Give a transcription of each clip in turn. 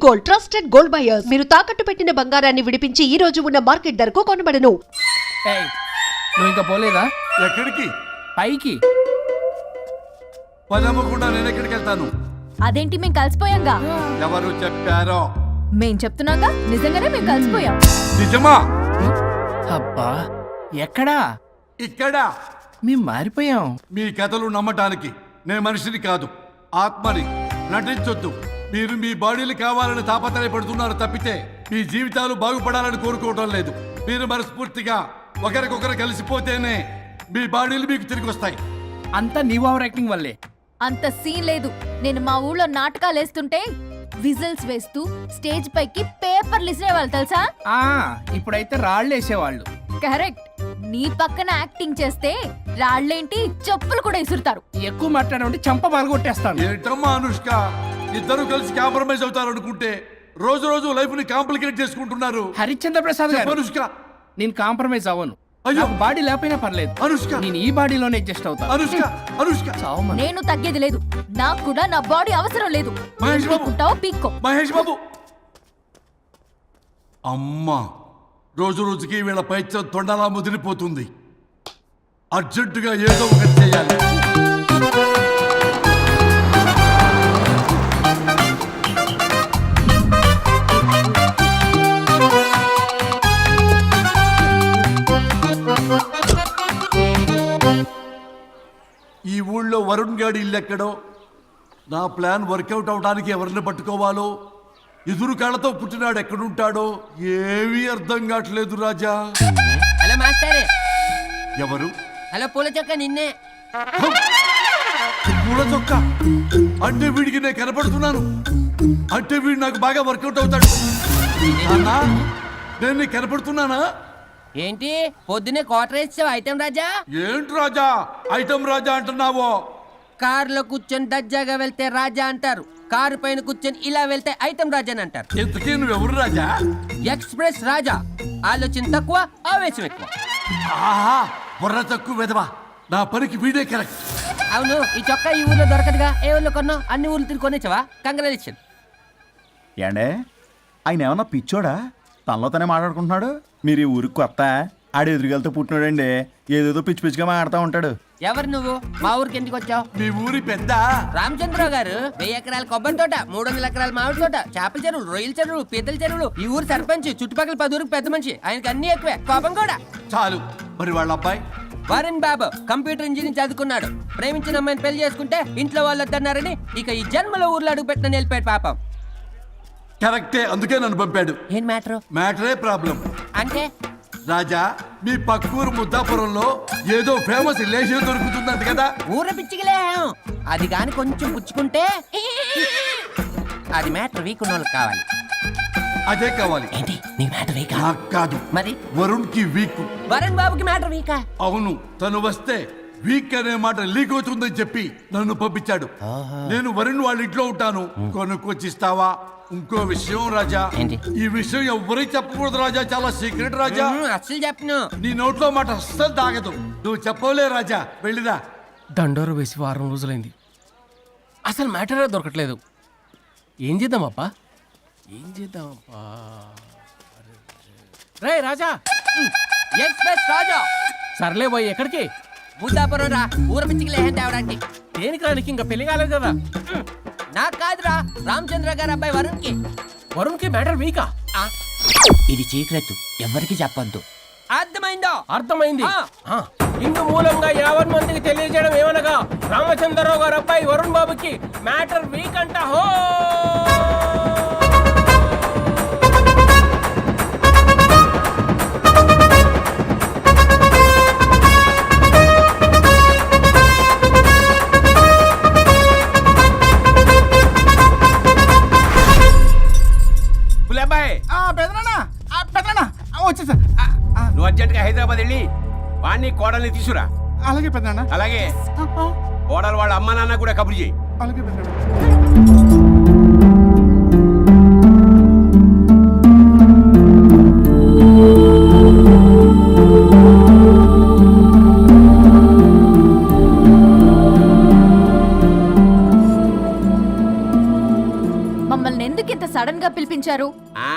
Gold, trusted gold buyers. మీరు తాకట్టు పెట్టిన బంగారాన్ని విడిపించి ఈ రోజు ఉన్న మార్కెట్ ధరకు కొనబడను. ఏయ్, నువ్వు ఇంకా పోలేదా? ఎక్కడికి? పైకి. పదమ్మకుండా నేను ఎక్కడికి వెళ్తాను? అదేంటి మేము కలిసిపోయాంగా? ఎవరు చెప్పారో? మేం చెప్తున్నాగా, నిజంగానే మేము కలిసిపోయాం. నిజమా? అబ్బా, ఎక్కడా? ఇక్కడ. మేము మారిపోయాం. మీ కథలు నమ్మటానికి నేను మనిషిని కాదు, ఆత్మని. నటించొద్దు. మీరు మీ బాడీలు కావాలని తాపత్రయపడుతున్నారు తప్పితే మీ జీవితాలు బాగుపడాలని కోరుకోవడం లేదు. మీరు మనస్ఫూర్తిగా ఒకరికొకరు కలిసిపోతేనే మీ బాడీలు మీకు తిరిగి వస్తాయి. అంతా నీ ఓవర్ యాక్టింగ్ వల్లే. అంత సీన్ లేదు. నేను మా ఊళ్ళో నాటకాలు వేస్తుంటే విజిల్స్ వేస్తూ స్టేజ్ పైకి పేపర్లు ఇసిరేవాళ్ళు తెలుసా? ఇప్పుడైతే రాళ్ళు వేసేవాళ్ళు. కరెక్ట్. నీ పక్కన యాక్టింగ్ చేస్తే రాళ్ళేంటి, చెప్పులు కూడా ఇసురుతారు. ఎక్కువ మాట్లాడే చంప పగలగొట్టేస్తాను. ఏంటమ్మా అనుష్క, ఇద్దరు కలిసి కాంప్రమైజ్ అవుతారు అనుకుంటే రోజు రోజు లైఫ్ ని కాంప్లికేట్ చేసుకుంటున్నారు. హరిశ్చంద్ర ప్రసాద్ గారు, అనుష్క, నేను కాంప్రమైజ్ అవ్వను. అయ్యో, బాడీ లేకపోయినా పర్లేదు. అనుష్క, నేను ఈ బాడీలోనే అడ్జస్ట్ అవుతాను. అనుష్క, అనుష్క, నేను తగ్గేది లేదు. నాకు కూడా నా బాడీ అవసరం లేదు. మహేష్ బాబు, పీక్కో. మహేష్ బాబు. అమ్మా, రోజు రోజుకి వీళ్ళ పైత్యం తొండలా ముదిరిపోతుంది. అర్జెంటుగా ఏదో ఒకటి చేయాలి. ఈ ఊళ్ళో వరుణ్ గాడి ఇల్లు ఎక్కడో, నా ప్లాన్ వర్కౌట్ అవడానికి ఎవరిని పట్టుకోవాలో, ఎదురు కాళ్ళతో పుట్టినాడు ఎక్కడుంటాడో ఏమీ అర్థం కావట్లేదు రాజా. Hello master. ఎవరు? హలో పూల చొక్క నిన్నే. పూల చొక్క అంటే వీడికి నేను కనపడుతున్నాను. అంటే వీడు నాకు బాగా వర్కౌట్ అవుతాడు. అన్నా, నేను నీకు కనపడుతున్నానా? ఏంటి పొద్దునే క్వార్టర్ ఇచ్చావు ఐటమ్ రాజా? ఏంటి రాజా ఐటమ్ రాజా అంటున్నావో? కారులో కూర్చొని దజ్జాగా వెళ్తే రాజా అంటారు, కారు పైన కూర్చొని ఇలా వెళ్తే ఐటమ్ రాజా అని అంటారు. ఇంతకీ నువ్వెవరు రాజా? ఎక్స్ప్రెస్ రాజా. ఆలోచన తక్కువ, ఆవేశం ఎక్కువ. ఆహా, బుర్ర తక్కువ వెదవా. నా పనికి వీడే కరెక్ట్. అవును, ఈ చొక్కా ఈ ఊర్లో దొరకదుగా. ఏ ఊర్లో కొన్నావు? అన్ని ఊర్లు తిరిగి కొనేచ్చావా? కంగ్రాచులేషన్. ఏండే, ఆయన ఏమన్నా పిచ్చోడా? తనలో తనే మాట్లాడుకుంటున్నాడు. మీరు ఈ ఊరికి కొత్త, ఆడు ఎదురుగలతో పుట్టినాడండి. ఏదేదో పిచ్చి పిచ్చిగా మాట్లాడుతూ ఉంటాడు. ఎవరు నువ్వు? మా ఊరికి ఎందుకు వచ్చావు? మీ ఊరి పెద్ద రామచంద్రరావు గారు 1000 ఎకరాల కొబ్బరి తోట, 300 ఎకరాల మామిడి తోట, చేపల చెరువులు, రొయ్యల చెరువులు, పీతల చెరువులు. ఈ ఊరు సర్పంచ్, చుట్టుపక్కల 10 ఊరికి పెద్ద మనిషి. ఆయనకి అన్ని ఎక్కువే, కోపం కూడా. చాలు. మరి వాళ్ళ అబ్బాయి వరుణ్ బాబు కంప్యూటర్ ఇంజనీరింగ్ చదువుకున్నాడు. ప్రేమించిన అమ్మాయిని పెళ్లి చేసుకుంటే ఇంట్లో వాళ్ళు వద్దన్నారని ఇక ఈ జన్మలో ఊర్లో అడుగు పెట్టిన నిలిపాడు పాపం. కరెక్టే, అందుకే నన్ను పంపాడు. ఏం మ్యాటర్? మ్యాటరే ప్రాబ్లం. అంటే రాజా, మీ పక్కూరు ముద్దాపురంలో ఏదో ఫేమస్ రిలేషన్ దొరుకుతుందంట కదా? ఊర పిచ్చికిలే. అది కాని కొంచెం పుచ్చుకుంటే అది మ్యాటర్ వీక్ ఉన్న వాళ్ళకి కావాలి. అదే కావాలి. ఏంటి నీ మ్యాటర్ వీకా? నాకు కాదు, మరి వరుణ్ కి వీక్. వరుణ్ బాబుకి మ్యాటర్ వీకా? అవును, తను వస్తే వీక్ అనే మాట లీక్ అవుతుందని చెప్పి నన్ను పంపించాడు. నేను వరుణ్ వాళ్ళ ఇంట్లో ఉంటాను, కొనుక్కొచ్చిస్తావా? ఇంకో విషయం రాజా, ఏంటి? ఈ విషయం ఎవరికి చెప్పకూడదు రాజా, చాలా సీక్రెట్ రాజా. అస్సలు చెప్పను. నీ నోట్లో మాట అస్సలు తాగదు. నువ్వు చెప్పవలే రాజా, వెళ్ళిరా. దండోరు వేసి వారం రోజులైంది, అసలు మ్యాటరే దొరకట్లేదు. ఏం చేద్దామప్పా? రే రాజా. ఎక్స్ప్రెస్ రాజా. సర్లే పోయి ఎక్కడికి? ముద్దాపురం రా, ఊర పిచ్చికిలే తేవడానికి. దేనికి రానికి? ఇంకా పెళ్లి కాలేదు కదా. నాకు కాదురా, రామచంద్ర గారు అబ్బాయి వరుణ్ కి. వరుణ్ కి మ్యాటర్ వీకా? ఇది సీక్రెట్, ఎవరికి చెప్పొద్దు. అర్థమైందో? అర్థమైంది. ఇందు మూలంగా 50 మందికి తెలియజేయడం ఏమనగా, రామచంద్రరావు గారు అబ్బాయి వరుణ్ బాబుకి మ్యాటర్ వీక్ అంట. హో వచ్చేసా. నువ్వు అర్జెంట్గా హైదరాబాద్ వెళ్ళి వాణ్ణి కోడల్ని తీసుకురా. అలాగే పెద్దనా. అలాగే కోడలు వాళ్ళ అమ్మ నాన్న కూడా కబురు చేయి. అలాగే పెద్దనా. సడన్ గా పిలిపించారు? ఆ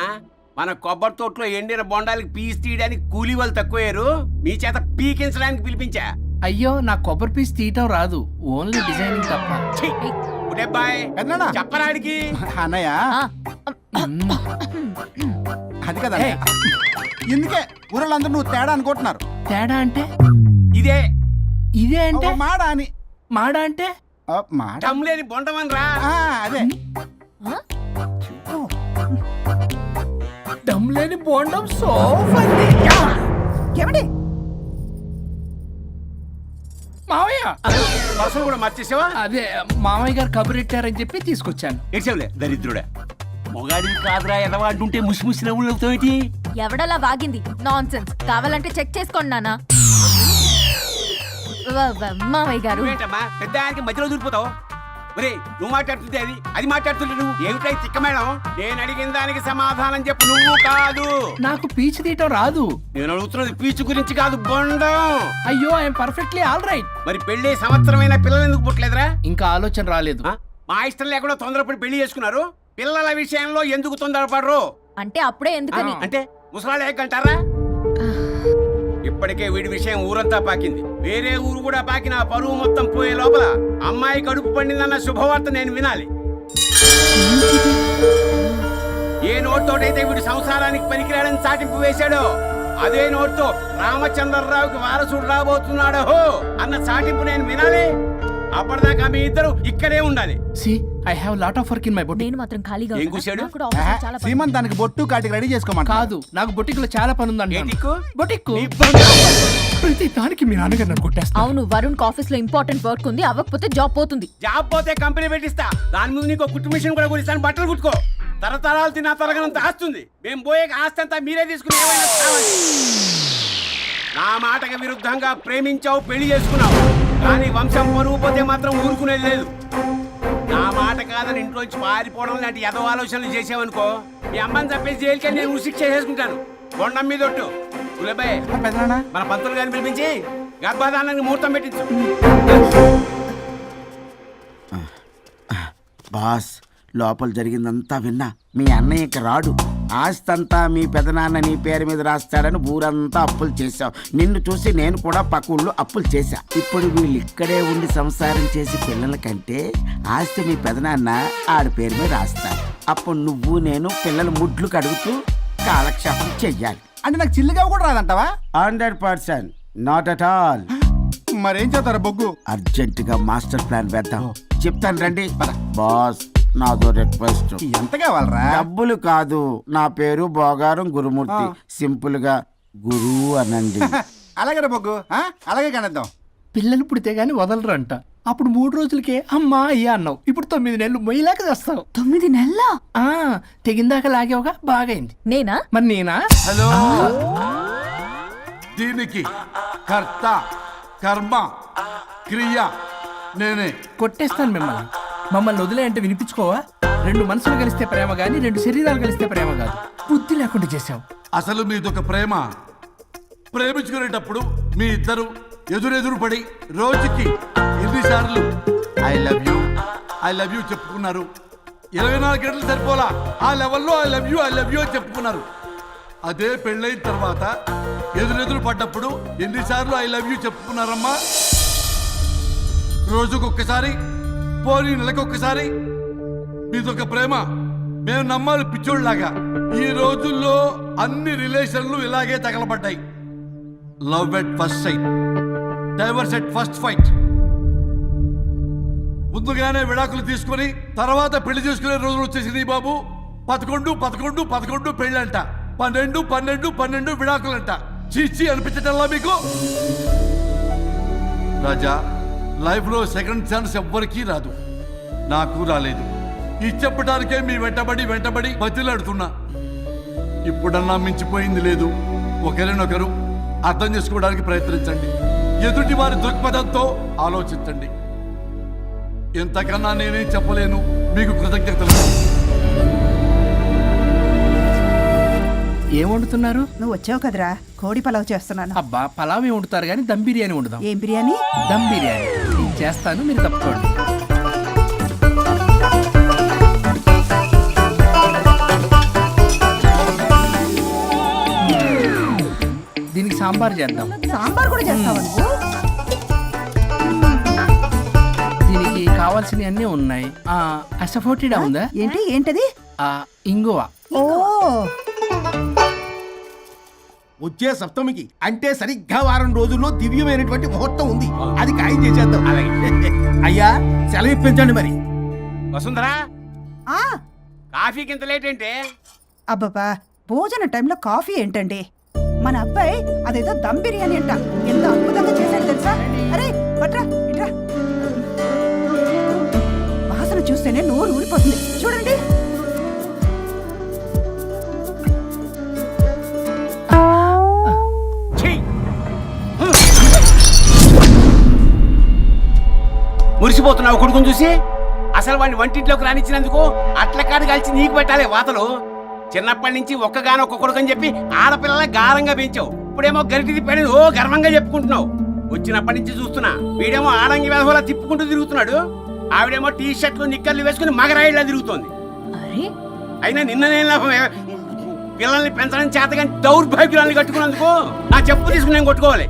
మన కొబ్బరి తోటలో ఎండిన బొండాలకి పీస్ తీయడానికి కూలీ వాళ్ళు తక్కువయ్యారు, మీ చేత పీకించడానికి పిలిపించా. అయ్యో నా కొబ్బరి పీస్ తీయటం రాదు, ఓన్లీ డిజైనింగ్ తప్ప. ఛీ! ఉడబ్బాయ్, పెద్దనాన్న. చెప్పరాడికి. అన్నయ్య ఆ, అది కదా ఇందుకే ఊరలందరూ నువ్వు తేడా అనుకుంటున్నారు. తేడా అంటే ఇదే ఇదే అంటే మాడ అని మాడ అంటే మాట టమ్లేని బొండమని రా. అదే ఆ? దమ్ లేని బోండం సోఫా. ఏమండి మావయ్య, పర్సలు కూడా మర్చేసావా? అదే మామయ్య గారు కబురెట్టారని చెప్పి తీసుకొచ్చాను. ఇచ్చావులే దరిద్రుడా. మొగాడివి కాదురా ఎదవా అంటుంటే ముసి ముసి నవ్వులు అవుతావేటి? ఎవడలా వాగింది? Nonsense. కావాలంటే చెక్ చేసుకోండి నాన్న. మామయ్య గారు, నువ్వేంటమ్మా పెద్ద ఆయనకి మధ్యలో దూరిపోతావు? ఒరే నువ్వు మాట్లాడుతుంటే అది మాట్లాడుతుంటే నువ్వు ఏమిటై తిక్క మేడం? నేను అడిగిన దానికి సమాధానం చెప్పు, నువ్వు కాదు. నాకు పీచు తీయటం రాదు. నేను అడుగుతున్నది పీచు గురించి కాదు, బొండం. అయ్యో ఐఎమ్ పర్ఫెక్ట్లీ ఆల్ రైట్. మరి పెళ్లి సంవత్సరమైన పిల్లలు ఎందుకు పుట్టలేదురా? ఇంకా ఆలోచన రాలేదు. ఆ? మా ఇష్టం లేకుండా తొందరపడి పెళ్లి చేసుకున్నారు. పిల్లల విషయంలో ఎందుకు తొందరపడరు? అంటే అప్పుడే ఎందుకని? అంటే ముసలాళ్ళు ఏకంటారా? ఇప్పటికే వీడి విషయం ఊరంతా పాకింది, వేరే ఊరు కూడా పాకిన ఆ పరువు మొత్తం పోయే లోపల అమ్మాయి కడుపు పండిందన్న శుభవార్త నేను వినాలి. ఏ నోట్తోటైతే వీడు సంసారానికి పనికిరాడని చాటింపు వేశాడో అదే నోట్తో రామచంద్రరావుకి వారసుడు రాబోతున్నాడో అన్న చాటింపు నేను వినాలి. అప్పటిదాకా మీ ఇద్దరు ఇక్కడే ఉండాలి. See I have lot of work in my boutique. నేను మాత్రం ఖాళీగా ఏం ఉన్నానా? కూశాడు? నాకు కూడా ఆఫీస్లో చాలా పని. సీమంతానికి బొట్టు కాటికి రెడీ చేసుకోమంట. కాదు, నాకు బొటిక్లో చాలా పని ఉందండి. ఏటిక్కు? బొటిక్ నీ బంగారం. ప్రతి దానికి మీ నాన్నగారు నన్ను కొట్టేస్తా. అవును, వరుణ్ ఆఫీస్ లో ఇంపార్టెంట్ వర్క్ ఉంది, అవ్వకపోతే జాబ్ పోతుంది. జాబ్ పోతే కంపెనీ పెట్టిస్తా, దాని ముందు నీకు కుట్టు మిషన్ కూడా కొనిస్తాను, బట్టలు కుట్టుకో. తరతరాలు తిన్నా తరగనంత ఆస్తుంది. మేము పోయే ఆస్తి అంతా మీరే తీసుకుని ఏమైనా కావాలి. నా మాటకి విరుద్ధంగా ప్రేమించావు, పెళ్లి చేసుకున్నావు, కానీ వంశం పరువు పోతే మాత్రం ఊరుకునేది లేదు. నా మాట కాదని ఇంట్లోంచి పారిపోవడం లాంటి ఎదో ఆలోచనలు చేసావనుకో, మీ అమ్మని చంపేసి జైలుకి నేను ఉసిక్ చేసుకుంటాను. కొండం మీద ఒట్టు. ఉలబాయ్, పెద్దనాన్న మన పంతులు గారిని పిలిపించి గర్భధానానికి ముహూర్తం పెట్టించు. బాస్, లోపల జరిగిందంతా విన్నా. మీ అన్నయ్యకి రాడు, ఆస్తంతా మీ పెదనాన్న నీ పేరు మీద రాస్తాడని ఊరంతా అప్పులు చేశావు. నిన్ను చూసి నేను కూడా పక్క ఊళ్ళో అప్పులు చేశా. ఇప్పుడు వీళ్ళు ఇక్కడే ఉండి సంసారం చేసి పిల్లల కంటే ఆస్తి మీ పెదనాన్న ఆడి పేరు మీద రాస్తాడు. అప్పుడు నువ్వు నేను పిల్లల ముడ్లు కడుగుతూ కాలక్షేపం చెయ్యాలి. అంటే నాకు చిల్లిగా కూడా రాదంటావా? 100%, నాట్ అట్ ఆల్. మరేం చేస్తారా బొగ్గు? అర్జెంటుగా మాస్టర్ ప్లాన్ వేద్దాం. చెప్తాను రండి. బాస్, నాదో రిక్వెస్ట్. ఎంత కావాలరా? డబ్బులు కాదు, నా పేరు బోగారం గురుమూర్తి. సింపుల్ గా గురు అనండి. అలాగే బొగ్గు, అలాగే కనేద్దాం. పిల్లలు పుడితే గానీ వదలరంట. అప్పుడు 3 రోజులకే అమ్మా అయ్యా అన్నావు, ఇప్పుడు 9 నెలలు మొయ్యలాగా చేస్తావు. 9 నెలల తెగిందాక లాగేవగా, బాగైంది. నేనా? మరి నేనా? హలో, దీనికి కర్త కర్మ క్రియ నేనే. కొట్టేస్తాను మిమ్మల్ని. మమ్మల్ని వదిలే అంటే వినిపించుకోవా? 2 మనసులు కలిస్తే ప్రేమ గాని 2 శరీరాలు కలిస్తే ప్రేమ కాదు. బుద్ధి లేకుండా చేసావు. అసలు మీదొక ప్రేమ. ప్రేమించుకునేటప్పుడు మీ ఇద్దరు ఎదురెదురు పడి రోజుకి ఎన్నిసార్లు ఐ లవ్ యూ చెప్పుకున్నారు? 24 గంటలు సరిపోలా, ఆ లెవెల్లో ఐ లవ్ యూ అని చెప్పుకున్నారు. అదే పెళ్ళైన తర్వాత ఎదురెదురు పడ్డప్పుడు ఎన్నిసార్లు ఐ లవ్ యూ చెప్పుకున్నారమ్మా? రోజుకొక్కసారి, పోనీ నెలకొక్కసారి. మీదొక ప్రేమ. మేము నమ్మాలి పిచ్చోళ్ళలాగా. ఈ రోజుల్లో అన్ని రిలేషన్లు ఇలాగే తగలబడ్డాయి. Love at first sight, divorce at first fight. ముందుగానే విడాకులు తీసుకొని తర్వాత పెళ్లి చేసుకునే రోజులు వచ్చేసింది బాబు. 11 పెళ్ళంట, 12 విడాకులంట. చీచి అనిపించటల్లా మీకు? రాజా, లైఫ్ లో సెకండ్ ఛాన్స్ ఎవ్వరికీ రాదు, నాకు రాలేదు. ఈ చెప్పడానికే మీ వెంటబడి బతిలాడుతున్నా. ఇప్పుడన్నా మించిపోయింది లేదు. ఒకరినొకరు అర్థం చేసుకోవడానికి ప్రయత్నించండి. ఎదుటి వారి దృక్పథంతో ఆలోచించండి. ఎంతకన్నా నేనేం చెప్పలేను. మీకు కృతజ్ఞతలు. ఏం వండుతున్నారు? నువ్వు వచ్చావు కదరా, కోడి పలావ్ చేస్తున్నాను. అబ్బా, పలావ్ వండుతారు కానీ దమ్ బిర్యానీ వండుదాం. ఏం బిర్యానీ? దమ్ బిర్యానీ నేను చేస్తాను, మీరు తప్పుకోండి. సాంబార్ చేద్దాం. సాంబార్ కూడా చేస్తావా నువ్వు? దీనికి కావాల్సినవి అన్నీ ఉన్నాయి. అసఫోటిడా ఉందా? ఏంటి ఏంటది? ఇంగువ. ఓ వచ్చే సప్తమికి అంటే సరిగ్గా వారం రోజుల్లో దివ్యమైనటువంటి ముహూర్తం ఉంది. అది ఖాయం చేసేద్దాం. అయ్యా సెలవు ఇప్పించండి మరి. వసుంధరా, ఆ కాఫీకి ఇంత లేట్ ఏంటి? అబ్బబ్బా, భోజన టైంలో కాఫీ ఏంటండి? మన అబ్బాయి అదేదో దమ్ బిర్యానీ అంట, ఎంత అద్భుతంగా చేశాడు తెలుసా? అరే పట్రా ఇట్రా. వాసన చూస్తేనే నోరు ఊరిపోతుంది. చూడండి. మురిసిపోతున్నావు కొడుకుని చూసి. అసలు వాడిని వంటింట్లోకి రానిచ్చినందుకు అట్ల కాడు కలిసి నీకు పెట్టాలి వాతలు. చిన్నప్పటి నుంచి ఒక్కగానొక్క కొడుకు అని చెప్పి ఆడపిల్లల గారంగా పెంచావు. ఇప్పుడేమో గరిటి తిప్పాడు ఓ గర్వంగా చెప్పుకుంటున్నావు. వచ్చినప్పటి నుంచి చూస్తున్నా, వీడేమో ఆడంగి వేధవలా తిప్పుకుంటూ తిరుగుతున్నాడు, ఆవిడేమో టీ షర్ట్లు నిక్కర్లు వేసుకుని మగరాయిలా తిరుగుతోంది. అయినా నిన్న నేను లాభం? పిల్లల్ని పెంచడం చేతగాని దౌర్భాగ్యురాన్ని కట్టుకున్నందుకు నా చెప్పు తీసుకుని నేను కొట్టుకోవాలి.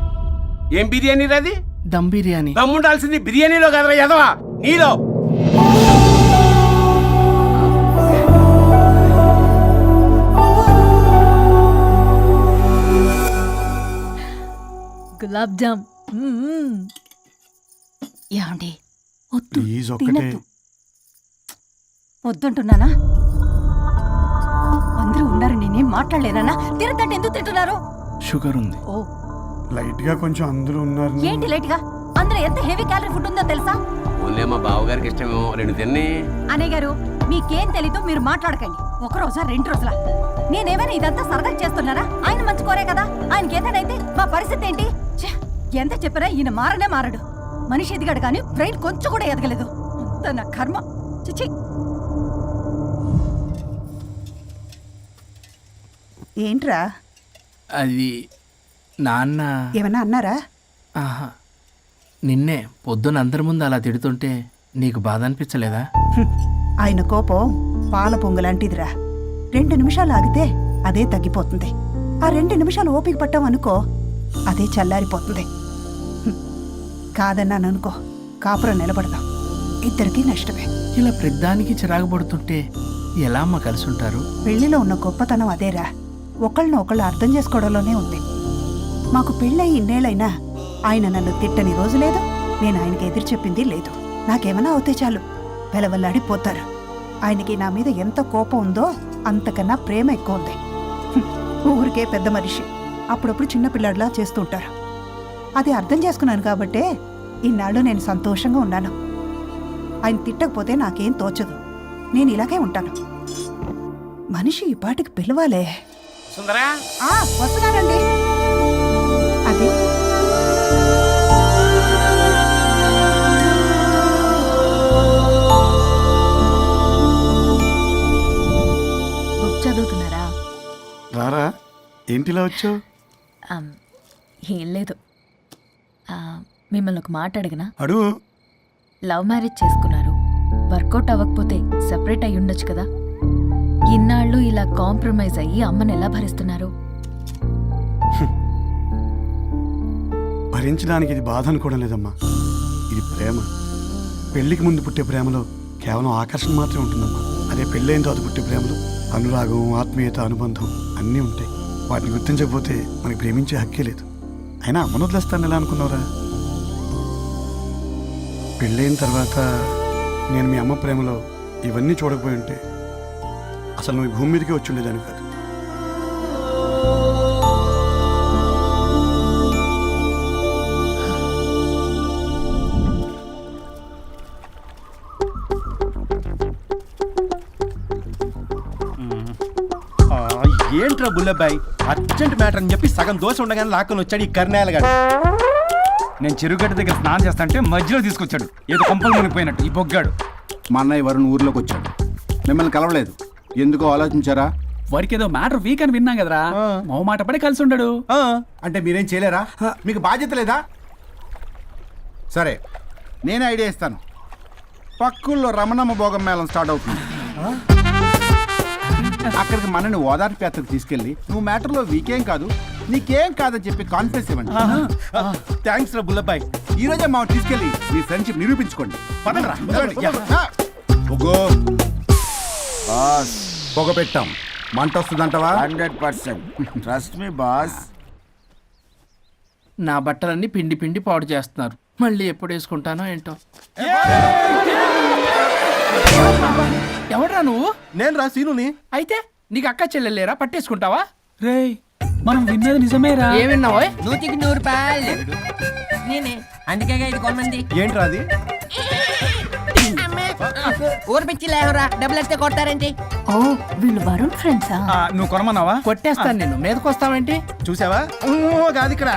ఏం బిర్యానీ రాది? దమ్ బిర్యానీ. దమ్ముండాల్సింది బిర్యానీలో కదరా ఎదవా, నీలో. గులాబ్ జామ్. ఏమండి వద్దు, ప్లీజ్ ఒక్కటే. తినొద్దు. వద్దంటున్నానా? అందరూ ఉన్నారు, నేనేం మాట్లాడలేనా? తినదంటే ఎందుకు తింటున్నారు? షుగర్ ఉంది. ఓ లైట్ గా కొంచెం అందరూ ఉన్నారు. ఏంటి లేట్ గా? అందులో ఎంత హెవీ క్యాలరీ ఫుడ్ ఉందో తెలుసా? ఓన్లే మా బావగారికి ఇష్టమేమో, 2 తిన్ని. అనే గారు, మీకేం తెలీదు, మీరు మాట్లాడకండి. ఒక రోజా 2 రోజులా? నేనేమైనా ఇదంతా సరదా చేస్తున్నారా? ఆయన మంచి కోరే కదా. ఆయనకి ఏదైతే మా పరిస్థితి ఏంటి? ఛే, ఎంత చెప్పినా ఈయన మారనే మారడు. మనిషి ఎదిగాడు కానీ బ్రెయిన్ కొంచెం కూడా ఎదగలేదు. అంత నా కర్మ. చిచి. ఏంట్రా? అది నాన్న. ఏమన్నా అన్నారా? ఆహా, నిన్నే పొద్దున అందరి ముందు అలా తిడుతుంటే నీకు బాధ అనిపించలేదా? ఆయన కోపం పాల పొంగులాంటిదిరా. 2 నిమిషాలు ఆగితే అదే తగ్గిపోతుంది. ఆ 2 నిమిషాలు ఓపిక పట్టాం అనుకో, అదే చల్లారిపోతుంది. కాదన్నాననుకో, కాపురం నిలబడదాం. ఇద్దరికీ నష్టమే. ఇలా ప్రతిదానికి చిరాకు పడుతుంటే ఎలా అమ్మ కలిసి ఉంటారు? పెళ్లిలో ఉన్న గొప్పతనం అదేరా, ఒకళ్ళని ఒకళ్ళు అర్థం చేసుకోవడంలోనే ఉంది. మాకు పెళ్ళయి ఇన్నేళ్ళైనా ఆయన నన్ను తిట్టని రోజు లేదు, నేను ఆయనకి ఎదురు చెప్పింది లేదు. నాకేమన్నా అవుతే చాలు వెలవల్లాడిపోతారు. ఆయనకి నా మీద ఎంత కోపం ఉందో అంతకన్నా ప్రేమ ఎక్కువ ఉంది. ఊరికే పెద్ద మనిషి, అప్పుడప్పుడు చిన్నపిల్లాడిలా చేస్తూ ఉంటారు. అది అర్థం చేసుకున్నాను కాబట్టే ఇన్నాళ్ళు నేను సంతోషంగా ఉన్నాను. ఆయన తిట్టకపోతే నాకేం తోచదు, నేను ఇలాగే ఉంటాను. మనిషి ఈ పాటికి పిలవాలే. సుందరా, వస్తున్నానండి. అది బుక్ చదువుతున్నారా? రారా, ఏంటిలా వచ్చావు? ఏం లేదు, మిమ్మల్ని ఒక మాట అడిగినా? అడుగు. లవ్ మ్యారేజ్ చేసుకున్నారు, వర్కౌట్ అవ్వకపోతే సెపరేట్ అయ్యి ఉండొచ్చు కదా. ఇన్నాళ్ళు ఇలా కాంప్రమైజ్ అయ్యి అమ్మని ఎలా భరిస్తున్నారు? భరించడానికి ఇది బాధ అనుకోవడం లేదమ్మా, ఇది ప్రేమ. పెళ్లికి ముందు పుట్టే ప్రేమలో కేవలం ఆకర్షణ మాత్రమే ఉంటుందమ్మా. అదే పెళ్ళైన తర్వాత పుట్టే ప్రేమలో అనురాగం, ఆత్మీయత, అనుబంధం అన్నీ ఉంటాయి. వాటిని గుర్తించకపోతే మనకి ప్రేమించే హక్కే లేదు. అయినా అమ్మను వదిలేస్తాను ఎలా అనుకున్నావురా? పెళ్ళైన తర్వాత నేను మీ అమ్మ ప్రేమలో ఇవన్నీ చూడకపోయి ఉంటే అసలు నువ్వు ఈ భూమి మీదకే వచ్చి ఉండేదాన్ని కాదు. ఏంట్రా బుల్లబ్బాయ్, అర్జెంట్ మ్యాటర్ అని చెప్పి సగం దోశ ఉండగానే లాక్కొని వచ్చాడు ఈ కర్ణాయల గారు. నేను చెరుగడ్డ దగ్గర స్నానం చేస్తాంటే మధ్యలో తీసుకొచ్చాడు, ఏదో కంపలు మునిగిపోయినట్టు ఈ బొగ్గాడు. మా అన్నయ్య వరుణ్ ఊర్లోకి వచ్చాడు, మిమ్మల్ని కలవలేదు. ఎందుకో ఆలోచించారా? వాడికి ఏదో మ్యాటర్ వీక్ అని విన్నాం కదరా, మో మాట పడి కలిసి ఉండడు. అంటే మీరేం చేయలేరా? మీకు బాధ్యత లేదా? సరే, నేనే ఐడియా ఇస్తాను. పక్కుల్లో రమణమ్మ భోగం మేళం స్టార్ట్ అవుతుంది. అక్కడికి మనని ఓదార్పు యాత్రకు తీసుకెళ్ళి నువ్వు మ్యాటర్లో వీకేం కాదు, నీకేం కాదని చెప్పి కాన్ఫిడెన్స్ ఇవ్వండి. థ్యాంక్స్ రా బుల్లబాయ్. ఈ రోజే మా తీసుకెళ్ళి మీ ఫ్రెండ్షిప్ నిరూపించుకోండి. పదండ్రా. బాస్ పొగ పెట్టాం, మంట వస్తుందంటవా? 100% ట్రస్ట్ మీ బాస్. నా బట్టలన్నీ పిండి పిండి పాడు చేస్తున్నారు. మళ్ళీ ఎప్పుడు వేసుకుంటానో ఏంటో. ఎవడ్రా నువ్వు? నేను రా సీనుని. అయితే నీకు అక్క చెల్లెలేరా? పట్టేసుకుంటావా? రేయ్ మనం విన్నది నిజమేరా? ఏ విన్నావో? 100 రూపాయలు నేనే, అందుకే ఇది కొమ్మంది. ఏంట్రా అది? ఊరు పిచ్చి లేవరా, డబ్బులు వస్తే కొడతారేంటి? ఓ వీళ్ళు వరుణ్ ఫ్రెండ్సా? నువ్వు కొనమన్నావా? కొట్టేస్తాను నేను. మీదకొస్తావేంటి? చూసావా? కాదు ఇక్కడ.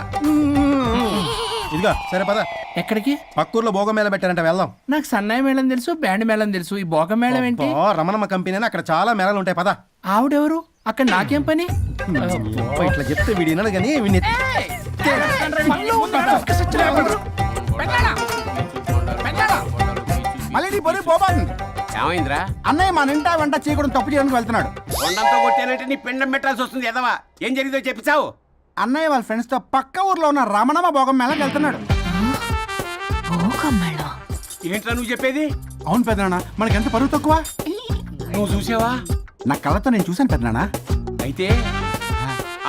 ఇదిగో సరే పద. ఎక్కడికి? పక్కూర్లో భోగం మేళ పెట్టారంట, వెళ్దాం. నాకు సన్నాయి మేళం తెలుసు, బ్యాండ్ మేళం తెలుసు, ఈ భోగం మేళం ఏంటి? రమణమ్మ కంపెనీ అని అక్కడ చాలా మేళలు ఉంటాయి, పద. ఆవిడెవరు? అక్కడ నాకేం పని? ఇట్లా చెప్తే వీడు వినడు కానీ వీడిని మళ్ళీ నీ పొరి పోబాతుంది. ఏమైందిరా? అన్నయ్య మన ఇంటా వెంట చేయకూడదు తప్పు చేయడానికి వెళ్తున్నాడు. కొండంతో కొట్టానంటే నీ పిండం పెట్టాల్సి వస్తుంది ఎదవా. ఏం జరిగిందో చెప్పిచావు? అన్నయ్య వాళ్ళ ఫ్రెండ్స్ తో పక్క ఊర్లో ఉన్న రమణమ్మ భోగం మేళకి వెళ్తున్నాడు. ఏంట్రా నువ్వు చెప్పేది? అవును పెద్దనాన్న, మనకి ఎంత పరువు తక్కువ. నువ్వు చూసావా? నా కళ్ళతో నేను చూశాను పెద్దనాన్న. అయితే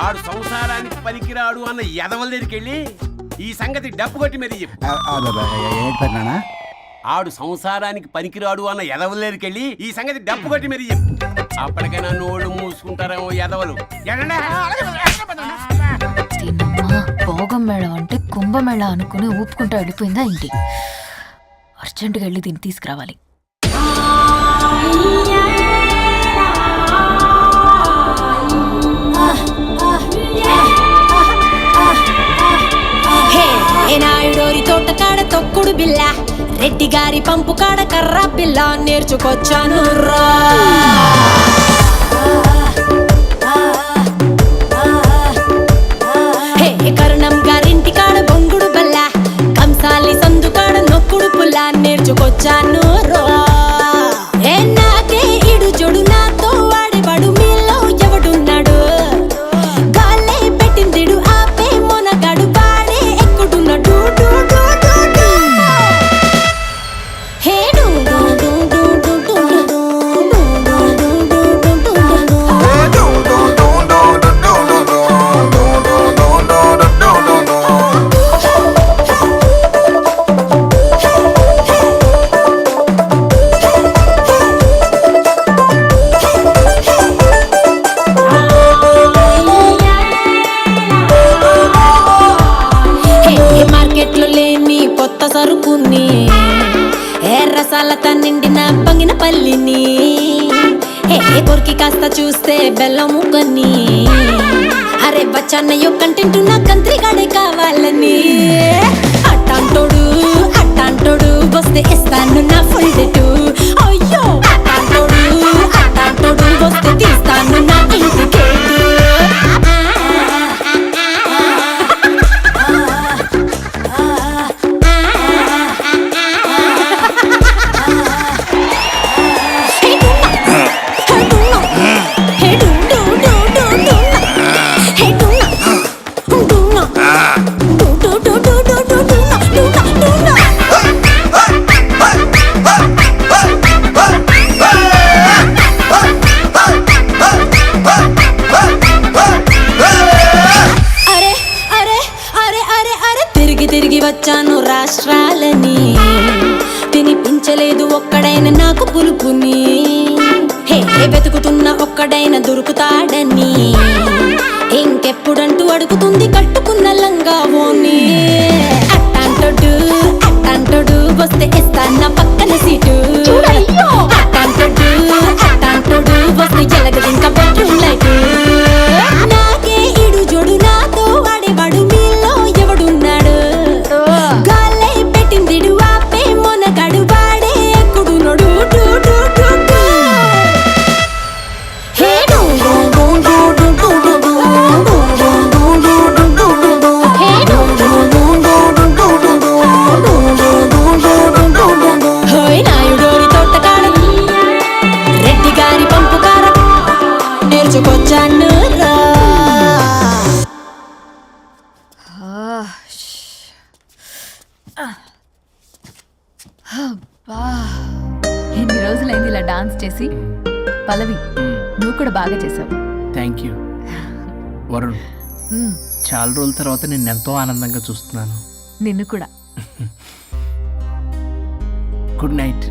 ఆడు సంసారానికి పనికిరాడు అన్న ఎదవల దగ్గరికి వెళ్ళి ఈ సంగతి డప్పు కొట్టి మరీ చెప్పు. ఏంటి పెద్దనాన్న? ఆడు సంసారానికి పనికిరాడు అన్న ఎదవల దగ్గరికి వెళ్ళి ఈ సంగతి డప్పు కొట్టి మరీ చెప్పు. అప్పటికైనా నోళ్ళు మూసుకుంటారేమో ఎదవలు. భోగం మేళ అంటే కుంభమేళ అనుకుని ఊపుకుంటూ వెళ్ళిపోయిందా ఏంటి? అర్జెంటుగా వెళ్ళి దీన్ని తీసుకురావాలి. నాయుడోరి తోట కాడ తొక్కుడు బిల్ల, రెడ్డి గారి పంపు కాడ కర్ర బిల్ల నేర్చుకొచ్చాను రా. కరుణం గారింటి కాడ బొంగుడు బల్ల, కంసాలి సందు కాడ నొక్కుడు పుల్ల నేర్చుకొచ్చాను రా. నాకే ఇడు జొడు నాతో వాడేవాడు మీలో ఎవడున్నాడు? గాలే పెట్టిందిడు ఆపే మొనగాడు వాడే ఎక్కుడున్నాడు. మార్కెట్లో లేని కొత్త సరుకుని, ఎర్రసాలత నిండిన బంగిన పల్లిని, కొరికి కాస్త చూస్తే బెల్లం ముక్కని, అరే బచ్చన్నయ్యో కంటెంట్ నా కంత్రిగాడే కావాలని. అట్టాంటోడు వస్తే ఇస్తాను నా ఫుల్ డేటు. అయ్యో అట్టాంటోడు వస్తే తీస్తాను నా ఇంటి కేటు. తిరిగి వచ్చాను రాష్ట్రాలని, తినిపించలేదు ఒక్కడైన నాకు పులుపుని. వెతుకుతున్న ఒక్కడైన దొరుకుతాడని, ఇంకెప్పుడంటూ అడుగుతుంది కట్టుకున్న లంగా ఓని. అట్టాంటోడు వస్తే ఇస్తాను పక్కన సీటు. అట్టాంటోడు వస్తే ఎలగదింక బెడ్రూమ్ లైట్. నాకే ఇడు జోడు నాతో వాడేవాడు మీలో ఎవడున్నాడు? గాలే పెట్టిందిడు ఆపే మొనగాడు వాడే ఎక్కుడు నోడు. నాయుడోరి తోట కాడ రెడ్డి గారి పంపు కాడ నేర్చుకొచ్చాను రా. చేసి పల్లవి నువ్వు కూడా బాగా చేసావు. Thank you Varun. చాలా రోజుల తర్వాత నేను ఎంతో ఆనందంగా చూస్తున్నాను. నిన్ను కూడా. Good night.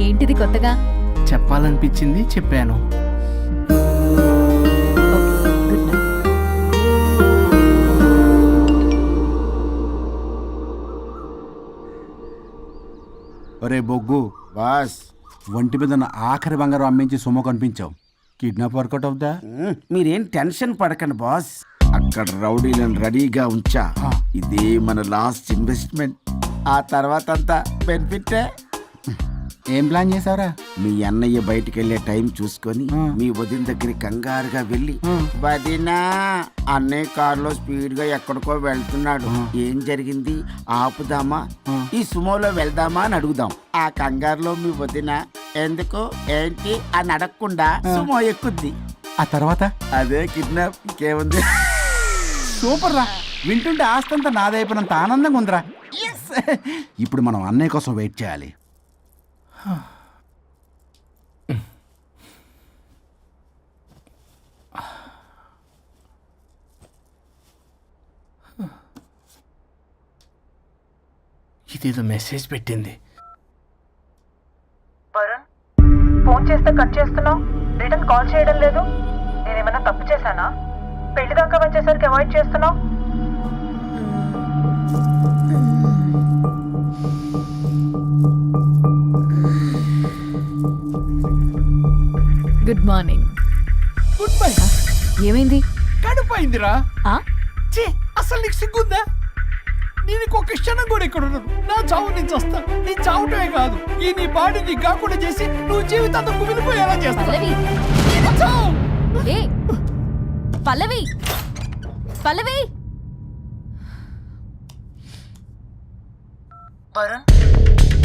ఏంటిది కొత్తగా? చెప్పాలనిపించింది చెప్పాను. Good night. ఒరే బొగ్గు, బాస్ ఒంటి మీద ఉన్న ఆఖరి బంగారం అమ్మించి సొమ్ము కనిపించావు. కిడ్నాప్ వర్కౌట్ అవుతా? మీరేం టెన్షన్ పడకండి బాస్. అక్కడ రౌడీలను రెడీగా ఉంచా. ఇదే మన లాస్ట్ ఇన్వెస్ట్మెంట్. ఆ తర్వాత అంతా బెనిఫిటే. ఏం ప్లాన్ చేసావురా? మీ అన్నయ్య బయటికి వెళ్ళే టైం చూసుకొని మీ వదిన దగ్గర కంగారుగా వెళ్ళి, వదినా అన్నయ్య కారులో స్పీడ్ గా ఎక్కడికో వెళ్తున్నాడు, ఏం జరిగింది, ఆపుదామా, ఈ సుమోలో వెళ్దామా అని అడుగుదాం. ఆ కంగారులో మీ వదిన ఎందుకు ఏంటి అని అడగకుండా సుమో ఎక్కుద్ది. ఆ తర్వాత అదే కిడ్నాప్. ఇంకేముంది? సూపర్ రా. వింటుంటే ఆస్తంతా నాదైపోయినంత ఆనందంగా ఉందిరా. ఇప్పుడు మనం అన్నయ్య కోసం వెయిట్ చేయాలి. ఇదేదో మెసేజ్ పెట్టింది. వరుణ్, ఫోన్ చేస్తే కట్ చేస్తున్నావు, రిటర్న్ కాల్ చేయడం లేదు. నేనేమైనా తప్పు చేశానా? పెళ్లి దాకా వచ్చేసరికి అవాయిడ్ చేస్తున్నావు. Good morning. Good bye. ఏమైంది? కడుపైందిరా. ఆ? ఛీ, అసలు నీకు సిగ్గుందా? నేను ఒక్క క్షణం కూడా ఇక్కడ ఉన్నాను. నా చావు నుంచి వస్తా. నీ చావుటమే కాదు, ఈ నీ బాడీ నీకు కాకుండా చేసి నువ్వు జీవితాంతం కుమిలిపోయేలా చేస్తా. పల్లవి. చావు. ఏ పల్లవి, పల్లవి. వరుణ్,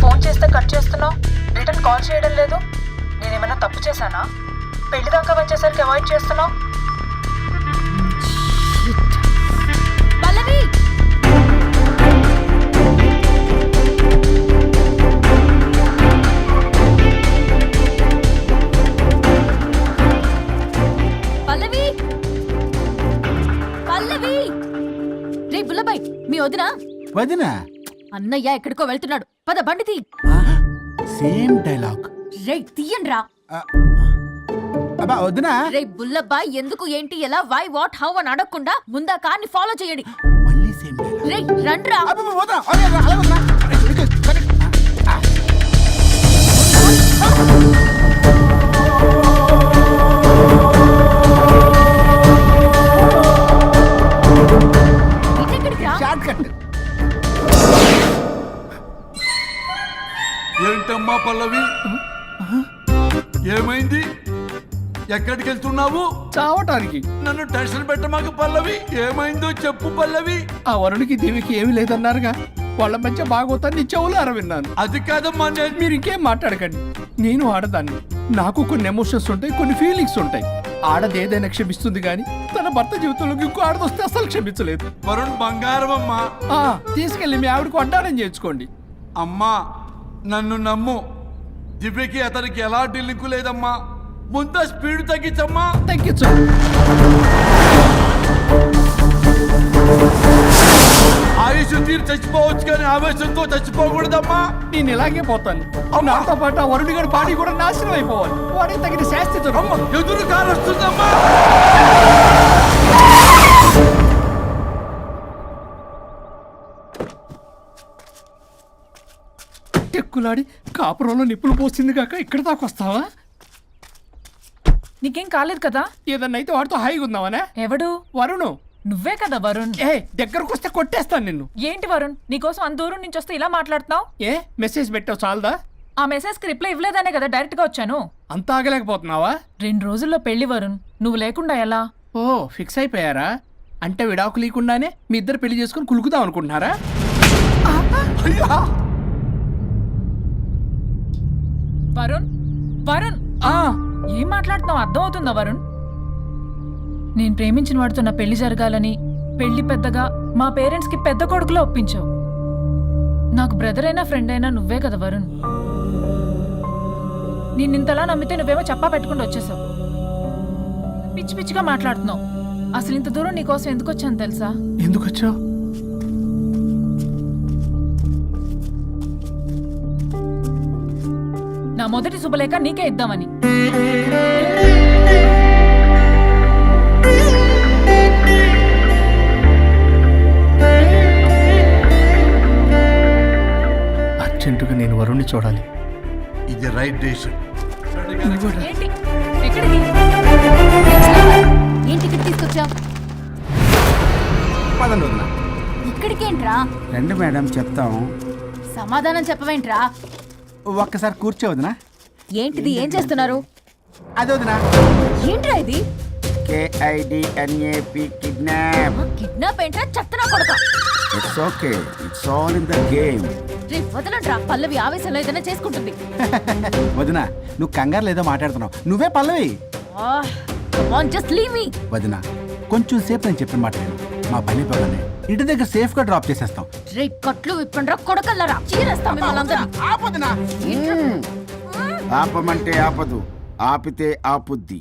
ఫోన్ చేస్తే కట్ చేస్తున్నావు, రిటర్న్ కాల్ చేయడం లేదు. నేనేమైనా తప్పు చేశానా? పెళ్లి దాకా వచ్చేసరికి అవాయిడ్ చేస్తున్నావు. పల్లవి. పల్లవి, పల్లవి. రే బుల్లబాయ్, మీ వదినా? వదినా? అన్నయ్య ఎక్కడికో వెళ్తున్నాడు, పద బండి తీ. Same dialogue. రే తీయండ్రా. అబ్బా వదినా. రే బుల్లబాయ్, ఎందుకు ఏంటి ఎలా వై వాట్ హౌ అని అడగకుండా ముందా కార్ని ఫాలో చేయండి. మళ్ళీ సేమ్ డైలాగ్. రే రండ్రా. వదినా, అలాగే వదినా. ఇటెక్కడికి రా. Short cut. ఏంటమ్మా పల్లవి, ఏమైంది? ఎక్కడికి వెళ్తున్నావు? చావటానికి. నన్ను టెన్షన్ పెట్టమాక పల్లవి. ఏమైందో చెప్పు పల్లవి. ఆ వరుణికి దేవికి ఏమీ లేదన్నారుగా, వాళ్ళ మధ్య బాగోతాన్ని నీ చెవులు అరవిన్నాను. అది కాదమ్మా. మీరు ఇంకేం మాట్లాడకండి. నేను ఆడదాన్ని, నాకు కొన్ని ఎమోషన్స్ ఉంటాయి, కొన్ని ఫీలింగ్స్ ఉంటాయి. ఆడది ఏదైనా క్షమిస్తుంది కానీ తన భర్త జీవితంలోకి ఇంకో ఆడదొస్తే అసలు క్షమించలేదు. వరుణ్ బంగారం అమ్మా. తీసుకెళ్ళి మీ ఆవిడకు వడ్డానం చేయించుకోండి. అమ్మా నన్ను నమ్ము. దివ్యకి అతనికి ఎలాంటి లింకు లేదమ్మా. ముందు స్పీడ్ తగ్గించమ్మా. తగ్గించు. ఆయుష్ తీరు చచ్చిపోవచ్చు కానీ ఆవేశంతో చచ్చిపోకూడదమ్మా. నేను ఇలాగే పోతాను. నాతో పాటు ఆ వరుడి గారి బాడీ కూడా నాశనం అయిపోవాలి. వాడికి తగిన శాస్తి దొరకదు. ఎదురు కాలొస్తుందమ్మా. టెక్కులాడి కాపురంలో నిప్పులు పోసింది కాక ఇక్కడ దాకా వస్తావా? నీకేం కాలేదు కదా? ఏదన్నా అయితే వాడితో హాయిగా ఉందామనే. ఎవడు? వరుణు. నువ్వే కదా వరుణ్. దగ్గరకు వస్తే కొట్టేస్తాను నిన్ను. ఏంటి వరుణ్, నీకోసం అంత దూరం నుంచి వస్తే ఇలా మాట్లాడుతున్నావు? మెసేజ్ పెట్టావు చాలదా? ఆ మెసేజ్ కి రిప్లై ఇవ్వలేదనే కదా డైరెక్ట్ గా వచ్చాను. అంత ఆగలేకపోతున్నావా? 2 రోజుల్లో పెళ్లి వరుణ్, నువ్వు లేకుండా ఎలా? ఫిక్స్ అయిపోయారా? అంటే విడాకు లేకుండానే మీ ఇద్దరు పెళ్లి చేసుకుని కులుకుదాం అనుకుంటున్నారా? వరుణ్, వరుణ్, ఏం మాట్లాడుతున్నావు అర్థం అవుతుందా వరుణ్? నేను ప్రేమించిన వాడితో నా పెళ్లి జరగాలని పెళ్లి పెద్దగా మా పేరెంట్స్ కి పెద్ద కొడుకులో ఒప్పించావు. నాకు బ్రదర్ అయినా ఫ్రెండ్ అయినా నువ్వే కదా వరుణ్. నిన్నింతలా నమ్మితే నువ్వేమో చెప్పా పెట్టుకుంటూ వచ్చేసావు. పిచ్చి పిచ్చిగా మాట్లాడుతున్నావు. అసలు ఇంత దూరం నీకోసం ఎందుకు వచ్చాను తెలుసా? ఎందుకు వచ్చావు? నా మొదటి శుభలేఖ నీకే ఇద్దామని. అర్జెంటుగా నేను వరుణ్ణి చూడాలి. ఇది రైట్ డెసిషన్. ఏంటి? ఎక్కడికి? ఏంటి ఇక్కడ తీసుకొచ్చావు? పదండి వదినా. ఇక్కడికేంట్రా? రండి మేడం చెప్తాం. సమాధానం చెప్పవేంట్రా? ఒక్కసారి కూర్చో వదినా. ఏంటిది? ఏం చేస్తున్నారు? అది వదినా. ఏంట్రా ఇది? KIDNAP kidnap. కిడ్నాప్ ఏంట్రా? చెత్తనా కొడక. It's okay, it's all in the game. రే వదలండ్రా, పల్లవి ఆవేశంలో ఏదైనా చేసుకుంటుంది. వదినా నువ్వు కంగారు లేదో మాట్లాడుతున్నావు. నువ్వే పల్లవి. Just leave me. వదినా కొంచెం సేపు నేను చెప్పిన మాట విను. మా పని పగలనే ఇంటి దగ్గర సేఫ్ గా డ్రాప్ చేసేస్తాం. రే కట్లు విప్పండ్రా కొడకల్లరా, చీరేస్తాం మిమ్మల్ని అందరినీ. ఆపమంటే ఆపదు, ఆపితే ఆపుద్ది.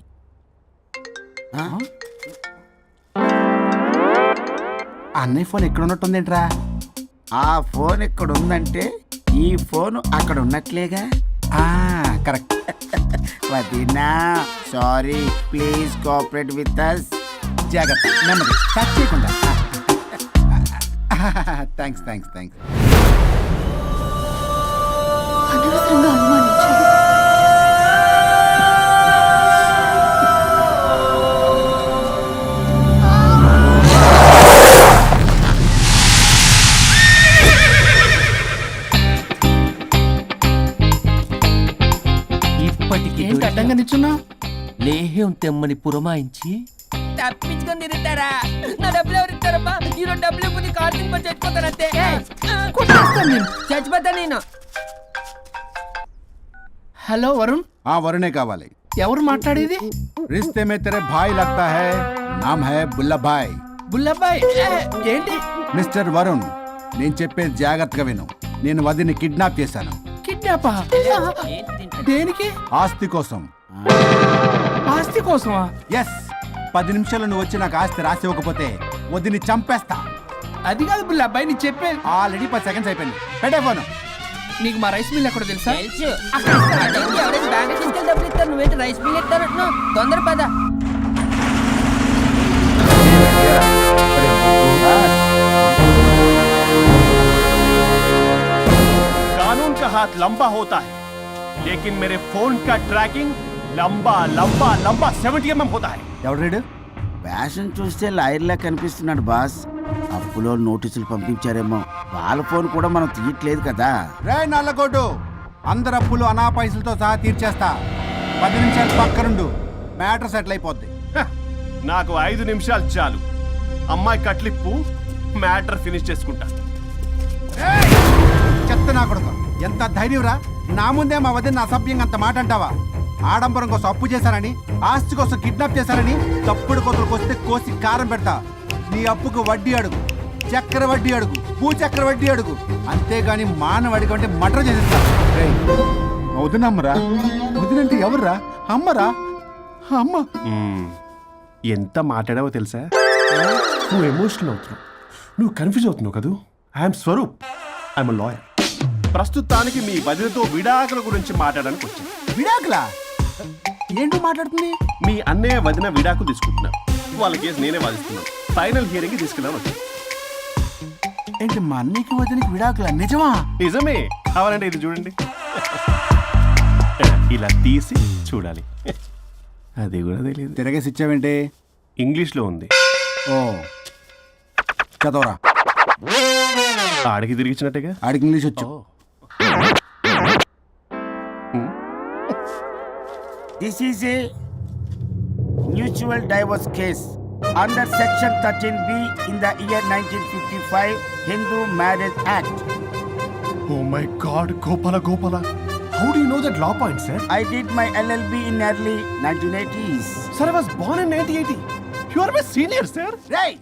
ఆ? అన్నయ్య ఫోన్ ఎక్కడ ఉన్నట్టుందేంట్రా? ఆ ఫోన్ ఇక్కడ ఉందంటే ఈ ఫోన్ అక్కడ ఉన్నట్లేగా. కరెక్ట్. వదినా sorry, please cooperate with us. జాగ్రత్త, నెమ్మది, టచ్ చేయకుండా. Thanks thanks thanks. అనవసరంగా అనుమానించాడు. ఏంటి అడ్డంగా నిల్చున్నా? లేహ్యం తెమ్మని పురమాయించి తప్పించుకొని తిరుగుతారా? నా డబ్బులు ఎవరు ఇస్తారమ్మా? ఈరోజు డబ్బులు ఇవ్వని కార్తీక్ పని చచ్చిపోతానంతే. చచ్చిపోతా నేను. హలో వరుణ్. వరుణే కావాలి. ఎవరు మాట్లాడేది? रिश्ते में तेरे भाई लगता है, नाम है बुल्ला भाई. బుల్లబ్బాయ్ ఏంటి? మిస్టర్ వరుణ్, నేను చెప్పేది జాగ్రత్తగా విను. నేను వదిని కిడ్నాప్ చేశాను. కిడ్నాపా? దేనికి? ఆస్తి కోసం. ఆస్తి కోసమా? ఎస్. 10 నిమిషాలు నువ్వు వచ్చి నాకు ఆస్తి రాసి ఇవ్వకపోతే వదిని చంపేస్తా. అది కాదు బుల్లబ్బాయ్, నీ చెప్పే. ఆల్రెడీ 10 సెకండ్స్ అయిపోయింది. పెట్టే ఫోను. నీకు మా రైస్ మిల్ ఎక్కడ తెలుసా? తెలుసు. ఎవరైనా బ్యాంక్ తీసుకెళ్ళి డబ్బులు ఇస్తారు, నువ్వేంటి రైస్ మిల్ ఇస్తారంటున్నావు? తొందర పద. कानून का हाथ लंबा होता है, लेकिन मेरे फोन का ट्रैकिंग लंबा लंबा लंबा 70 mm होता है. ఎవడు రీడు? ఫ్యాషన్ చూస్తే లాయర్లా కనిపిస్తున్నాడు బాస్. అప్పులో నోటీసులు పంపించారేమో, వాళ్ళ ఫోన్ కూడా మనం తీయట్లేదు కదా. రే నల్లకోటు, అందరు అప్పులు అనా పైసలతో సహా తీర్చేస్తా. 10 నిమిషాలు పక్కనుండు, మ్యాటర్ సెటిల్ అయిపోద్ది. నాకు 5 నిమిషాలు చాలు. అమ్మాయి కట్లిప్పు, మ్యాటర్ ఫినిష్ చేసుకుంటా. చెత్త నా కొడుకు, ఎంత ధైర్యంరా? నా ముందే మా వదిన అసభ్యంగా అంత మాట అంటావా? ఆడంబరం కోసం అప్పు చేశారని, ఆస్తి కోసం కిడ్నాప్ చేశారని తప్పుడు కొతులకు వస్తే కోసి కారం పెడతా. నీ అప్పుకు వడ్డీ అడుగు, చక్కెర వడ్డీ అడుగు, భూచక్ర వడ్డీ అడుగు. అంతేగాని మానవ అడిగి అంటే మటర్ చేసేస్తా. వదినమ్మరా? వదినంటే ఎవర్రా? అమ్మరా? అమ్మ. ఎంత మాట్లాడావో తెలుసా? నువ్వు ఎమోషనల్ అవుతున్నావు, నువ్వు కన్ఫ్యూజ్ అవుతున్నావు కదూ. I'm Swaroop, I'm lawyer. ప్రస్తుతానికి మీ వదినతో విడాకుల గురించి మాట్లాడడానికి వచ్చాను. విడాకులా? ఏంటో మాట్లాడుతుంది? మీ అన్నయ్య వదిన విడాకులు తీసుకుంటున్నారు. వాళ్ళ కేసు నేనే వాదిస్తున్నాను. ఫైనల్ హియరింగ్ తీసుకెళ్ళాను వచ్చాను. ఏంటి మా అన్నయ్యకి వదినకి విడాకులా? నిజమా? నిజమే. కావాలంటే ఇది చూడండి. ఇలా తీసి చూడాలి. అది కూడా తెలియదు. తిరగేసి ఇచ్చావేంటి? ఇంగ్లీష్లో ఉంది. ఓ చదవరా. ఆడికి తిరిగిచ్చినట్టుగా. ఆడికి ఇంగ్లీష్ వచ్చు. This is a mutual divorce case under section 13B in the year 1955 Hindu Marriage Act. Oh my God, Gopala. How do you know that law point, sir? I did my LLB in early 1980s. Sir, I was born in 1980. You are my senior, sir. రేయ్,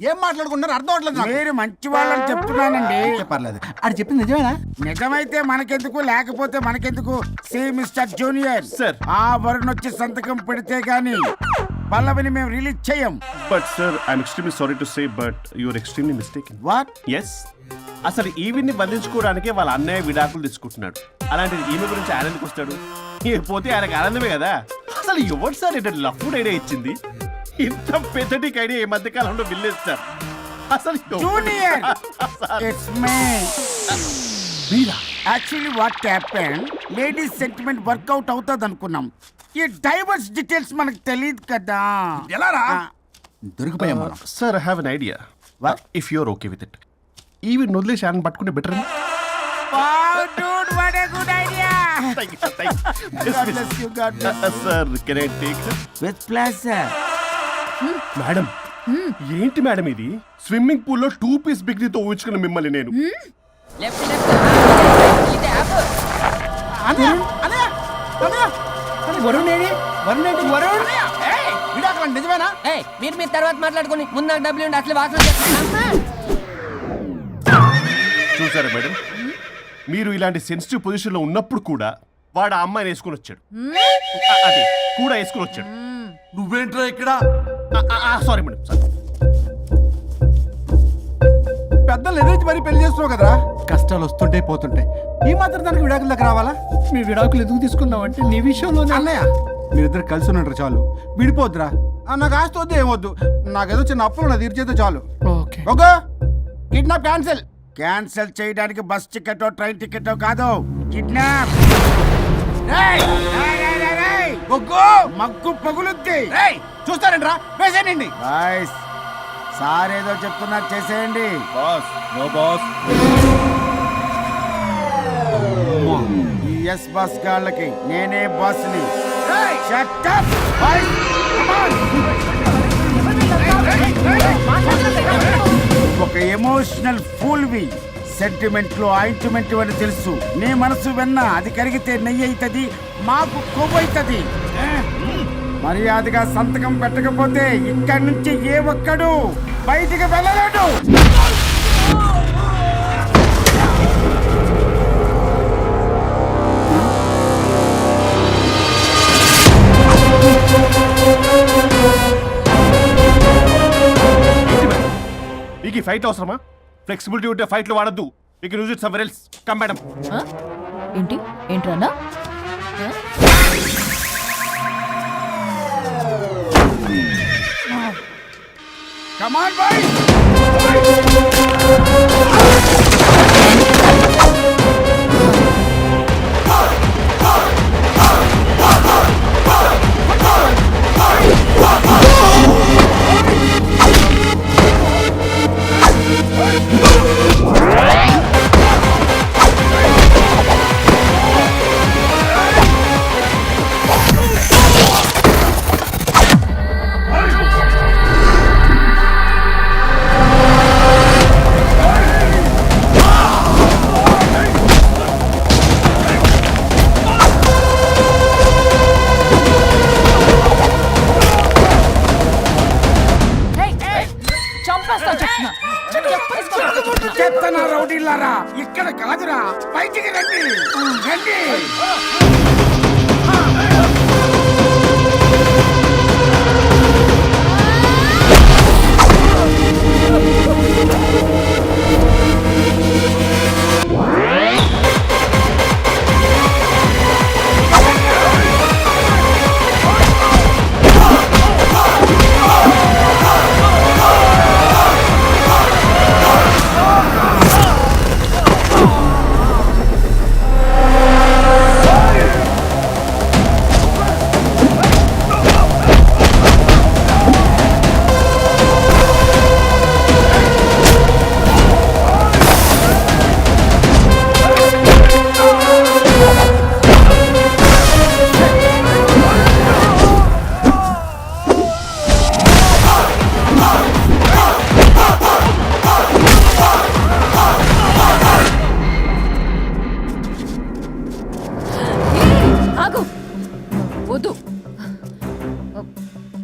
ఏం మాట్లాడుకుంటున్నారు అర్థం అవట్లేదు నాకు. మీరు మంచి వాళ్ళని చెప్తున్నానండి. పర్లేదు అది చెప్పింది నిజమేనా? నిజమైతే మనకెందుకు, లేకపోతే మనకెందుకు? See mister junior sir. ఆ వరుణ్ వచ్చి సంతకం పెడితే గాని పల్లవిని మేము రిలీజ్ చేయం. But sir I'm extremely sorry to say but you're extremely mistaken. What? Yes, అసలు ఈవిడ్ని బంధించుకోవడానికే వాళ్ళ అన్నయ్య విడాకులు తీసుకుంటున్నాడు. అలాంటిది ఈమె గురించి ఆయన ఎందుకు వస్తాడు? పోతే ఆయనకు ఆనందమే కదా. అసలు ఎవరు సార్ ఇటు లఫ్డ్ ఐడియా ఇచ్చింది? ఇంత పెద్దటికి ఐడియా ఈ మధ్య కాలంలో విల్లేదు సార్. అసలు junior it's me. Actually what happen, ladies sentiment work out అవుతుంది అనుకున్నాం. ఈ డైవర్స్ డీటెయిల్స్ మనకు తెలియదు కదా. ఎలా రా? దొరికిపోయాం మనం. Sir I have an idea. If you're okay with it, ఈవిడ్ని వదిలేసి ఆయన పట్టుకుంటే better. Wow, dude, what a good idea. God bless you, God bless you. Sir can I take? With pleasure. Madam, ఏంటి మేడం ఇది? Swimming pool లో 2 piece బిగ్నీతో ఊహించుకున్న మిమ్మల్ని నేను. Left left ఇది యాప్. వరుణ్ ఏడి? వరుణ్ ఏంటి? వరుణ్ విడాకులు నిజమేనా? ఏయ్ మీరు తర్వాత మాట్లాడుకుని ముందు నాకు డబ్బులు ఉండి అసలు వాసన చేస్తున్నా. చూసారా మేడం, మీరు ఇలాంటి సెన్సిటివ్ పొజిషన్ లో ఉన్నప్పుడు కూడా వాడు ఆ అమ్మాయిని వేసుకుని వచ్చాడు. అదే కూడా వేసుకుని వచ్చాడు. నువ్వేంట్రా ఇక్కడ? Sorry madam, sorry. పెద్దలు ఎదురు మరి పెళ్లి చేస్తున్నావు కదరా. కష్టాలు వస్తుంటే పోతుంటాయి. ఈ మాత్రం దానికి విడాకుల దగ్గర రావాలా? మీ విడాకులు ఎందుకు తీసుకున్నావు అంటే నీ విషయంలోనే. అన్నయ్య మీరిద్దరు కలిసి ఉన్నట్టు చాలు, విడిపోద్దురా. నాకు ఆస్తి వద్దు ఏమొద్దు, నాకేదో చిన్న అప్పులు నా తీర్చేదో చాలు. Okay okay, kidnap cancel. Cancel చేయడానికి బస్ టికెట్ ట్రైన్ టికెట్ కాదు, కిడ్నాప్. మగ్గు పగులుద్ది. చూస్తారంట్రా, వేసేయండి. బాయ్స్, సార్ ఏదో చెప్తున్నారు, చేసేయండి. Boss, no boss. ఈ ఎస్ బస్ గాళ్ళకి నేనే బాస్ని. Shut up, boys. Come on. ఒక ఎమోషనల్ ఫూల్వి. సెంటిమెంట్ లో ఆయింట్మెంట్ అని తెలుసు. నీ మనసు వెన్న, అది కరిగితే నెయ్యి అవుతుంది, మాకు కొవ్వు అవుతుంది. మర్యాదగా సంతకం పెట్టకపోతే ఇక్కడి నుంచి ఏ ఒక్కడు బయటికి వెళ్ళలేడు. మీకు ఈ ఫైట్ అవసరమా? ఫ్లెక్సిబిలిటీ ఉంటే ఫైట్లు వాడద్దు. You can use it somewhere else. Come madam. ఏంటి ఏంట్రన్నా? Come on, boys. చెత్తనా రౌడీలారా, ఇక్కడ కాదురా, బయటికి రండి, రండి.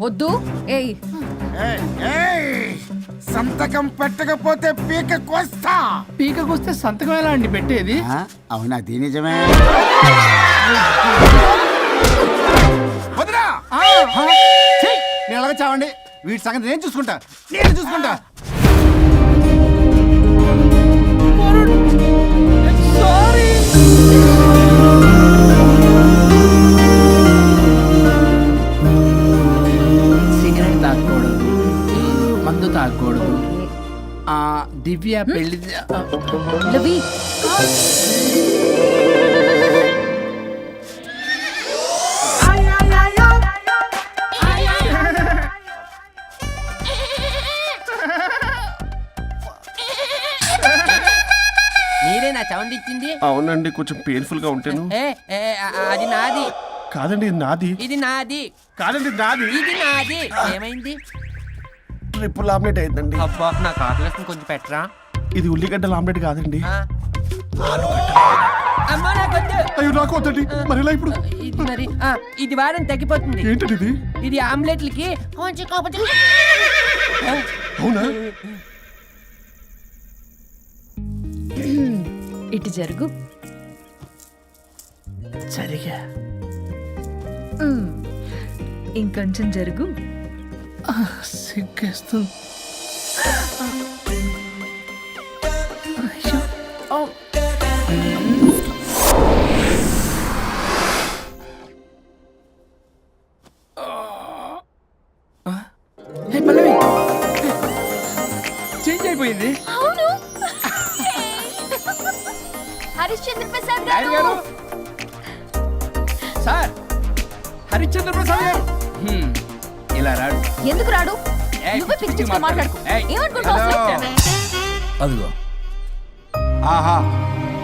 వద్దు. ఏయ్ సంతకం పెట్టకపోతే పీక కోస్తా. పీకకొస్తే సంతకం ఎలా అండి పెట్టేది? అవునా? అది నిజమే. వదినా! ఛీ! నేను ఎలాగ చావండి, వీటి సంగతి నేను చూసుకుంటా. నేను చూసుకుంటా. సారీ. సిగరెట్ తాగకూడదు, మందు తాగకూడదు. దివ్య పెళ్లి లవి మీరే నా సౌండ్ ఇచ్చింది? అవునండి, కొంచెం పెయిన్ఫుల్ గా ఉంటాను. అది నాది కాదండి, ఇది నాది. ఇది నాది కాదండి, నాది. ఇది నాది. ఏమైంది? ట్రిపుల్ ఆమ్లెట్ అయిందండి. అబ్బా, నాకు ఆకలిస్తుంది, కొంచెం పెట్టరా. ఇది ఉల్లిగడ్డల ఆమ్లెట్ కాదండి. అమ్మా నాకొద్దు. అయ్యో, నాకు వద్దండి. మరి ఇలా ఇప్పుడు ఇది మరి ఇది వారం తగ్గిపోతుంది. ఏంటండి ఇది? ఇది ఆమ్లెట్లకి కొంచెం కాకపోతే. అవునా? ఇటు జరుగు. సరిగా ఇంకొంచెం జరుగు. సిగ్గేస్తుంది. పల్లవి చేంజ్ అయిపోయింది. అవును. హరిశ్చంద్ర ప్రసాద్ నాయుడు గారు, సార్, హరిశ్చంద్ర ప్రసాద్ గారు. ఇలా రాడు. ఎందుకు రాడు? నువ్వే పిచ్చి మాట్లాడుకో. ఏమనుకుంటావు? అదిగో, ఆహా,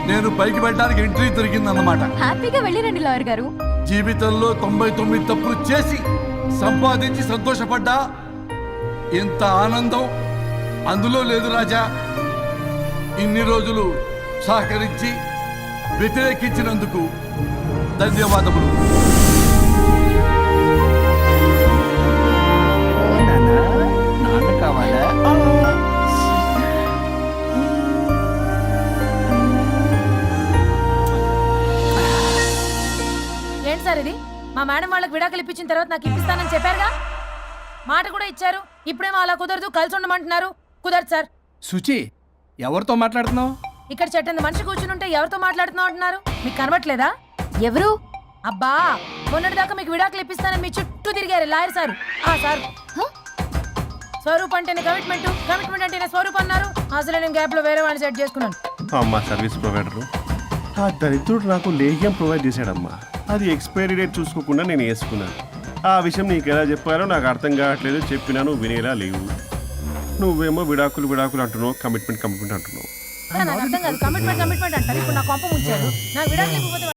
నేను పైకి వెళ్ళడానికి ఎంట్రీ దొరికిందన్నమాట. హ్యాపీగా వెళ్ళిరండి లాయర్ గారు. జీవితంలో 99 తప్పులు చేసి సంపాదించి సంతోషపడ్డా ఇంత ఆనందం అందులో లేదు రాజా. ఇన్ని రోజులు సహకరించి వ్యతిరేకించినందుకు ధన్యవాదములు. నాన్న కావాలా? ఏంటి సార్ ఇది? మా మేడం వాళ్ళకి విడాకులు ఇప్పించిన తర్వాత నాకు ఇప్పిస్తానని చెప్పారుగా, మాట కూడా ఇచ్చారు. ఇప్పుడేమో అలా కుదరదు, కలిసి ఉండమంటున్నారు. కుదరదు సార్. సుచి, ఎవరితో మాట్లాడుతున్నావు? ఇక్కడ చెట్టంత మనిషి కూర్చుని ఎవరితో మాట్లాడుతున్నావు అంటున్నారు? మీకు కనబట్లేదా? ఎవరు? అబ్బా, మొన్నటిదాకా మీకు విడాకులు ఇప్పిస్తానని మీ చుట్టూ తిరిగారు లాయర్ సార్. సార్, స్వరూప్ అంటేనే కమిట్మెంట్, కమిట్మెంట్ అంటేనే స్వరూప్ అన్నారు. అసలు నేను గ్యాప్ లో వేరే వాళ్ళని సెట్ చేసుకున్నాను. అమ్మా, సర్వీస్ ప్రొవైడరు ఆ దరిద్రుడు నాకు లేహ్యం ప్రొవైడ్ చేశాడమ్మా. అది ఎక్స్పైరీ డేట్ చూసుకోకుండా నేను వేసుకున్నాను. ఆ విషయం నీకు ఎలా చెప్పారో నాకు అర్థం కావట్లేదు. చెప్పినా నువ్వు వినేలా లేవు. నువ్వేమో విడాకులు విడాకులు అంటున్నావు, కమిట్మెంట్ కమిట్మెంట్ అంటున్నావు. నాకు అర్థం కాదు. కమిట్మెంట్ కమిట్మెంట్ అంటారు. ఇప్పుడు నా కొంప ముంచారు. నాకు విడాకులు ఇవ్వకపోతే